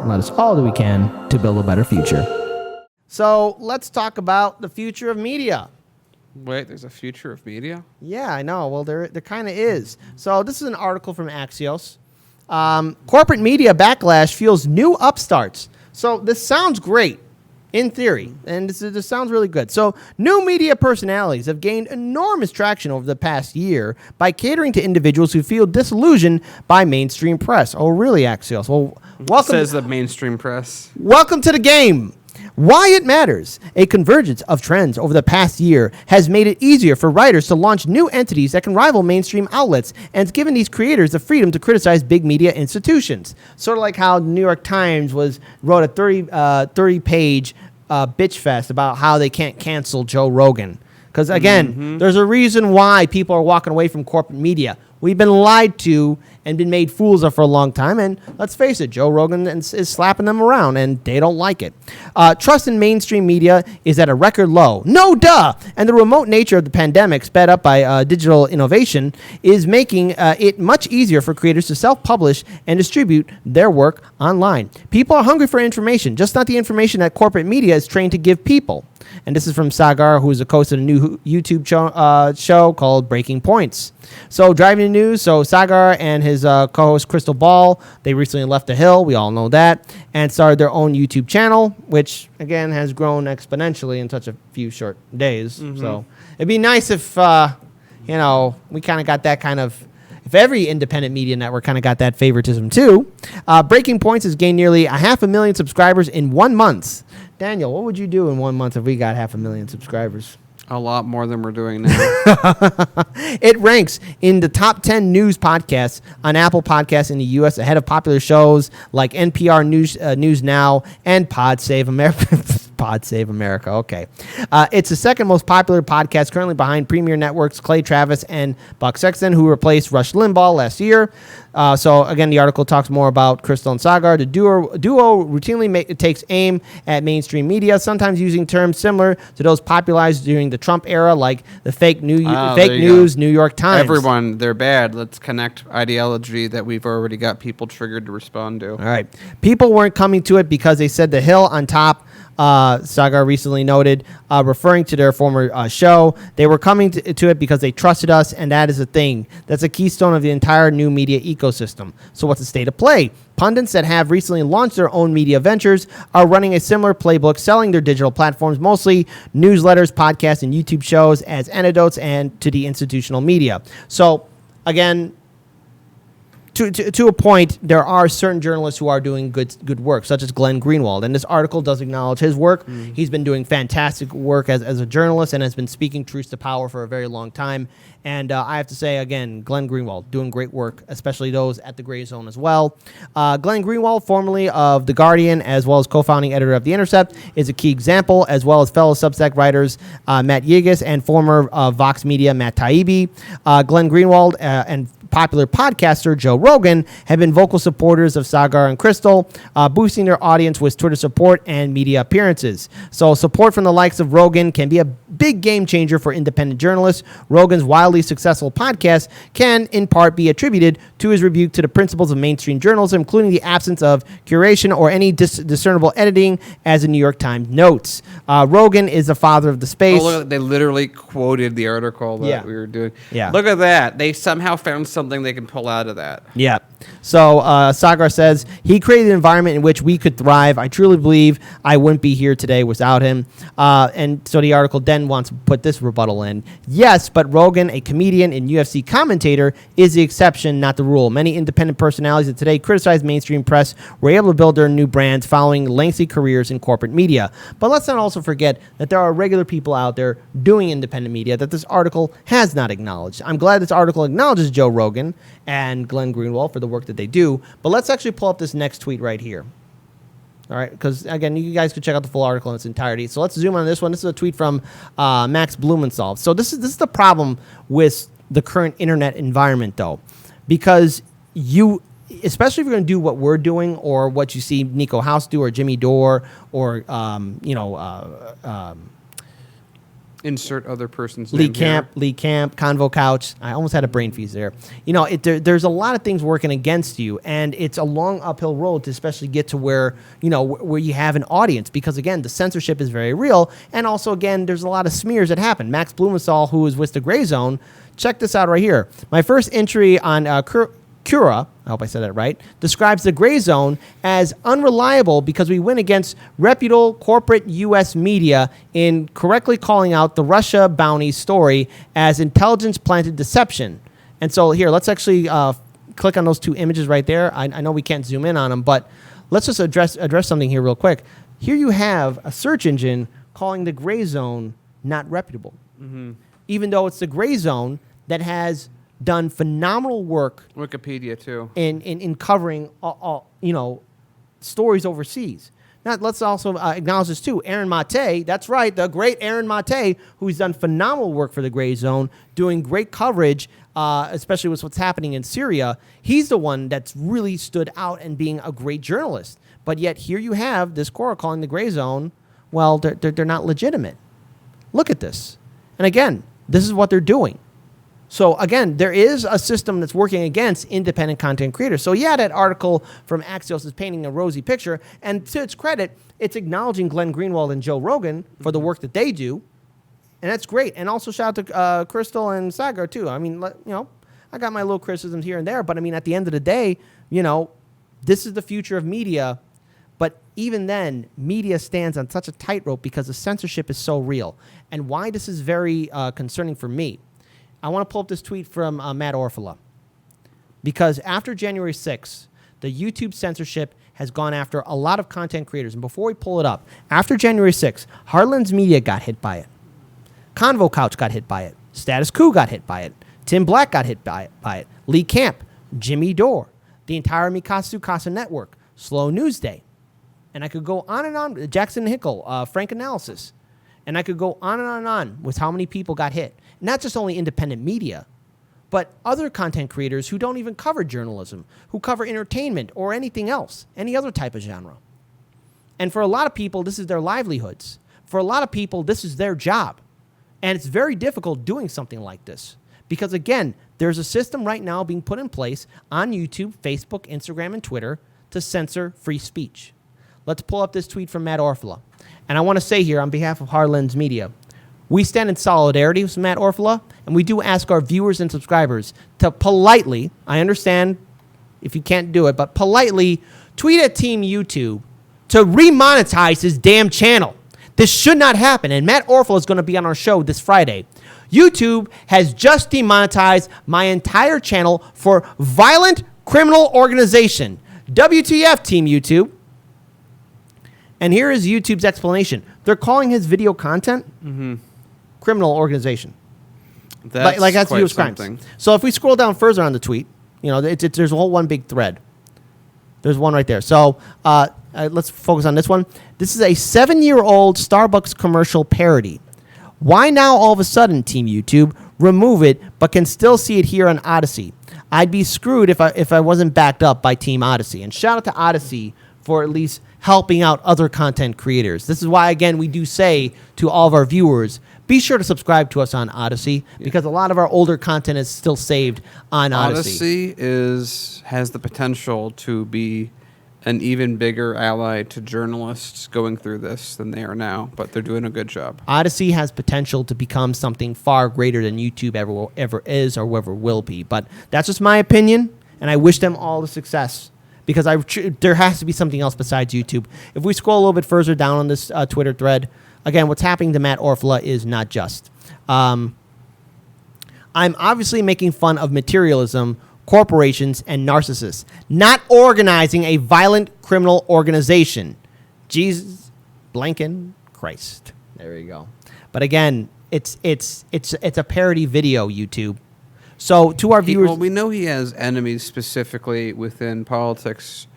and let us all do we can to build a better future. So let's talk about the future of media. Wait, there's a future of media? Yeah, I know. Well, there kind of is. So this is an article from Axios. Corporate media backlash fuels new upstarts. So this sounds great in theory, and this sounds really good. So new media personalities have gained enormous traction over the past year by catering to individuals who feel disillusioned by mainstream press. Oh, really, Axios? Well, welcome. Says the mainstream press. Welcome to the game. Why it matters. A convergence of trends over the past year has made it easier for writers to launch new entities that can rival mainstream outlets, and it's given these creators the freedom to criticize big media institutions. Sort of like how the New York Times wrote a 30-page bitch fest about how they can't cancel Joe Rogan. Because, again, there's a reason why people are walking away from corporate media. We've been lied to and been made fools of for a long time. And let's face it, Joe Rogan is slapping them around, and they don't like it. Trust in mainstream media is at a record low. No duh! And the remote nature of the pandemic, sped up by digital innovation, is making it much easier for creators to self-publish and distribute their work online. People are hungry for information, just not the information that corporate media is trained to give people. And this is from Sagar, who is the host of a new YouTube show called Breaking Points. So driving the news, so Sagar and his co-host Crystal Ball, they recently left the Hill, we all know that, and started their own YouTube channel, which, again, has grown exponentially in such a few short days. So it'd be nice if, we kind of got that kind of, if every independent media network kind of got that favoritism too. Breaking Points has gained nearly 500,000 subscribers in 1 month. Daniel, what would you do in 1 month if we got 500,000 subscribers? A lot more than we're doing now. It ranks in the top 10 news podcasts on Apple Podcasts in the U.S. ahead of popular shows like NPR News Now and Pod Save America. Pod Save America. Okay. It's the second most popular podcast, currently behind Premier Network's Clay Travis and Buck Sexton, who replaced Rush Limbaugh last year. So, again, the article talks more about Crystal and Sagar. The duo routinely takes aim at mainstream media, sometimes using terms similar to those popularized during the Trump era, like the fake news New York Times. Everyone, they're bad. Let's connect ideology that we've already got people triggered to respond to. All right. People weren't coming to it because they said the Hill on top. Sagar recently noted, referring to their former show, they were coming to it because they trusted us, and that is a thing. That's a keystone of the entire new media ecosystem. So what's the state of play? Pundits that have recently launched their own media ventures are running a similar playbook, selling their digital platforms, mostly newsletters, podcasts, and YouTube shows, as antidotes and to the institutional media. So, again, to a point, there are certain journalists who are doing good work, such as Glenn Greenwald. And this article does acknowledge his work. He's been doing fantastic work as a journalist and has been speaking truth to power for a very long time. And I have to say, again, Glenn Greenwald doing great work, especially those at the Gray Zone as well. Glenn Greenwald, formerly of The Guardian, as well as co-founding editor of The Intercept, is a key example, as well as fellow Substack writers Matt Yigis and former Vox Media Matt Taibbi. Glenn Greenwald and popular podcaster Joe Rogan have been vocal supporters of Sagar and Crystal, boosting their audience with Twitter support and media appearances. So support from the likes of Rogan can be a big game changer for independent journalists. Rogan's wildly successful podcast can, in part, be attributed to his rebuke to the principles of mainstream journalism, including the absence of curation or any discernible editing, as the New York Times notes. Rogan is the father of the space. Oh, look, they literally quoted the article that we were doing. Yeah. Look at that. They somehow found something they can pull out of that. Yeah. So Sagar says, he created an environment in which we could thrive. I truly believe I wouldn't be here today without him. And so the article then wants to put this rebuttal in. Yes, but Rogan, a comedian and UFC commentator, is the exception, not the rule. Many independent personalities that today criticize mainstream press were able to build their new brands following lengthy careers in corporate media. But let's not also forget that there are regular people out there doing independent media that this article has not acknowledged. I'm glad this article acknowledges Joe Rogan and Glenn Greenwald for the work that they do. But let's actually pull up this next tweet right here. All right, because, again, you guys can check out the full article in its entirety. So let's zoom on this one. This is a tweet from Max Blumenthal. So this is the problem with the current internet environment, though, because especially if you're going to do what we're doing or what you see Nico House do or Jimmy Dore or, Insert other person's Lee name here. Camp, Convo Couch. I almost had a brain freeze there. You know, there's a lot of things working against you, and it's a long uphill road to especially get to where, you know, where you have an audience, because again, the censorship is very real, and also again, there's a lot of smears that happen. Max Blumenthal, who is with the Gray Zone, check this out right here. My first entry on Cura, I hope I said that right, describes the Gray Zone as unreliable because we went against reputable corporate U.S. media in correctly calling out the Russia bounty story as intelligence-planted deception. And so here, let's actually click on those two images right there. I know we can't zoom in on them, but let's just address something here real quick. Here you have a search engine calling the Gray Zone not reputable, even though it's the Gray Zone that has done phenomenal work. Wikipedia too. In covering all you know, stories overseas. Now let's also acknowledge this too. Aaron Mate, that's right, the great Aaron Mate, who's done phenomenal work for the Gray Zone, doing great coverage, especially with what's happening in Syria. He's the one that's really stood out and being a great journalist. But yet here you have this Cora calling the Gray Zone, well, they're not legitimate. Look at this. And again, this is what they're doing. So again, there is a system that's working against independent content creators. So yeah, that article from Axios is painting a rosy picture, and to its credit, it's acknowledging Glenn Greenwald and Joe Rogan for the work that they do, and that's great. And also shout out to Crystal and Sagar too. I mean, you know, I got my little criticisms here and there, but I mean, at the end of the day, you know, this is the future of media. But even then, media stands on such a tightrope because the censorship is so real. And why this is very concerning for me, I want to pull up this tweet from Matt Orfala. Because after January 6th, the YouTube censorship has gone after a lot of content creators. And before we pull it up, after January 6th, Heartlands Media got hit by it. Convo Couch got hit by it. Status Quo got hit by it. Tim Black got hit by it. Lee Camp, Jimmy Dore, the entire Mikasa Casa network, Slow News Day. And I could go on and on. Jackson Hickle, Frank Analysis. And I could go on and on with how many people got hit. Not just only independent media, but other content creators who don't even cover journalism, who cover entertainment or anything else, any other type of genre. And for a lot of people, this is their livelihoods. For a lot of people, this is their job. And it's very difficult doing something like this. Because again, there's a system right now being put in place on YouTube, Facebook, Instagram, and Twitter to censor free speech. Let's pull up this tweet from Matt Orfala. And I want to say here on behalf of Heartlands Media, we stand in solidarity with Matt Orfala, and we do ask our viewers and subscribers to politely, I understand if you can't do it, but politely tweet at Team YouTube to remonetize his damn channel. This should not happen, and Matt Orfala is going to be on our show this Friday. YouTube has just demonetized my entire channel for violent criminal organization. WTF, Team YouTube. And here is YouTube's explanation. They're calling his video content criminal organization. That's that's quite U.S. crimes. something. So if we scroll down further on the tweet, you know, there's a whole one big thread. There's one right there. So let's focus on this one. This is a 7-year-old Starbucks commercial parody. Why now all of a sudden, Team YouTube, remove it, but can still see it here on Odyssey? I'd be screwed if I wasn't backed up by Team Odyssey. And shout out to Odyssey for at least helping out other content creators. This is why, again, we do say to all of our viewers, be sure to subscribe to us on Odyssey, because a lot of our older content is still saved on Odyssey. Odyssey has the potential to be an even bigger ally to journalists going through this than they are now, but they're doing a good job. Odyssey has potential to become something far greater than YouTube ever is or ever will be. But that's just my opinion, and I wish them all the success. Because there has to be something else besides YouTube. If we scroll a little bit further down on this Twitter thread, again, what's happening to Matt Orfala is not just. I'm obviously making fun of materialism, corporations, and narcissists, not organizing a violent criminal organization. Jesus, blanking Christ. There you go. But again, it's a parody video, YouTube. So to our viewers, Well, we know he has enemies specifically within politics,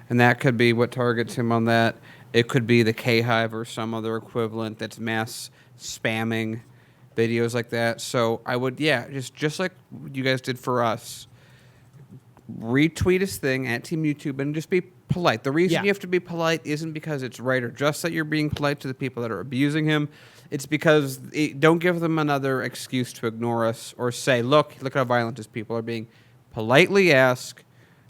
and that could be what targets him on that. It could be the K-Hive or some other equivalent that's mass spamming videos like that. So I would, just like you guys did for us, retweet his thing at Team YouTube and just be polite. The reason Yeah. you have to be polite isn't because it's right or just that you're being polite to the people that are abusing him. It's because don't give them another excuse to ignore us or say, look how violent his people are being. Politely ask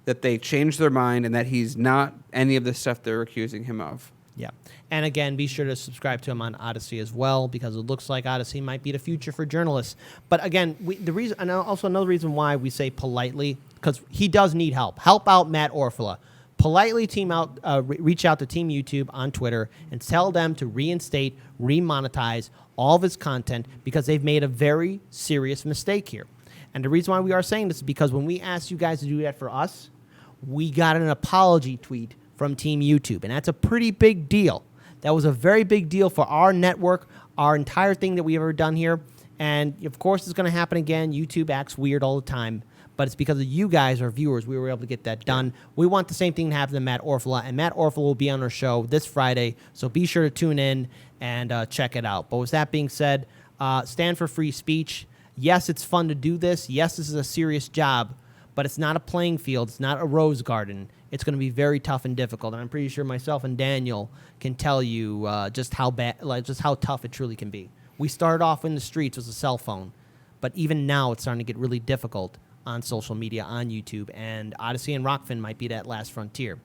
that they change their mind and that he's not any of the stuff they're accusing him of. Yeah. And again, be sure to subscribe to him on Odyssey as well, because it looks like Odyssey might be the future for journalists. But again, the reason, and also another reason why we say politely, because he does need help. Help out Matt Orfalea. Politely reach out to Team YouTube on Twitter and tell them to reinstate, remonetize all of his content, because they've made a very serious mistake here. And the reason why we are saying this is because when we asked you guys to do that for us, we got an apology tweet from Team YouTube, and that's a pretty big deal. That was a very big deal for our network, our entire thing that we've ever done here. And of course, it's going to happen again. YouTube acts weird all the time, but it's because of you guys, our viewers, we were able to get that done. We want the same thing to happen to Matt Orfalea, and Matt Orfalea will be on our show this Friday, so be sure to tune in and check it out. But with that being said, stand for free speech. Yes, it's fun to do this. Yes, this is a serious job, but it's not a playing field. It's not a rose garden. It's going to be very tough and difficult, and I'm pretty sure myself and Daniel can tell you just how tough it truly can be. We started off in the streets with a cell phone, but even now it's starting to get really difficult on social media, on YouTube, and Odyssey and Rockfin might be that last frontier.